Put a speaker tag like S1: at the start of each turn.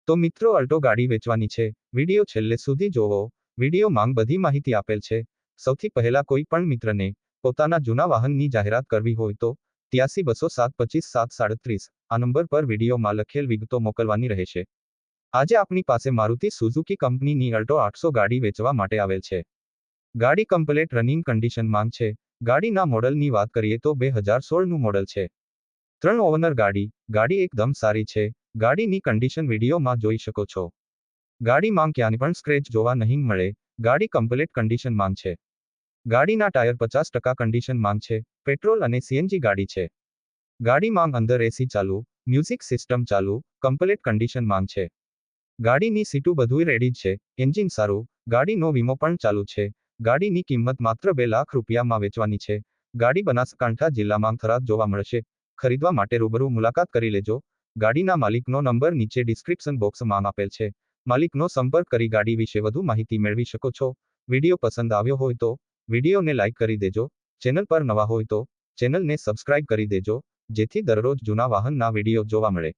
S1: તો મિત્રો અલ્ટો ગાડી વેચવાની છે, વિડીયો છેલ્લે સુધી જોવો. વિડીયો માંગ બધી માહિતી આપેલ છે. સૌથી પહેલા કોઈ પણ મિત્રને પોતાના જૂના વાહનની જાહેરાત કરવી હોય તો 83 225 737 આ નંબર પર વિડીયોમાં લખેલ વિગતો મોકલવાની રહેશે. આજે આપણી પાસે મારુતિ સુઝુકી કંપનીની અલ્ટો 800 ગાડી વેચવા માટે આવેલ છે. ગાડી કમ્પ્લેટ રનિંગ કન્ડિશનમાં છે. ગાડીના મોડલની વાત કરીએ તો 2016નું મોડલ છે. 3 ઓનર ગાડી એકદમ સારી છે. ગાડીની કન્ડિશન વિડીયોમાં જોઈ શકો છો. ગાડીમાં ક્યાંય પણ સ્ક્રેચ જોવા નહીં મળે. ગાડી કમ્પ્લેટ કન્ડિશનમાં છે. ગાડીના ટાયર 50% કન્ડિશનમાં છે. પેટ્રોલ અને સીએનજી ગાડી છે. ગાડીમાં અંદર એસી ચાલુ, મ્યુઝિક સિસ્ટમ ચાલુ, કમ્પ્લેટ કન્ડિશનમાં છે. ગાડીની સીટું બધુંય રેડી છે. એન્જિન સારું. ગાડીનો વીમો પણ ચાલુ છે. ગાડીની કિંમત માત્ર 2 લાખ રૂપિયામાં વેચવાની છે. ગાડી બનાસકાંઠા જિલ્લામાં થરાદ જોવા મળશે. ખરીદવા માટે રૂબરૂ મુલાકાત કરી લેજો. ગાડીના માલિકનો નંબર નીચે ડિસ્ક્રિપ્શન બોક્સમાં આપેલ છે. માલિકનો સંપર્ક કરી ગાડી વિશે વધુ માહિતી મેળવી શકો છો. વિડીયો પસંદ આવ્યો હોય તો વિડીયોને લાઇક કરી દેજો. ચેનલ પર નવા હોય તો ચેનલને સબસ્ક્રાઇબ કરી દેજો, જેથી દરરોજ જૂના વાહનના વિડીયો જોવા મળે.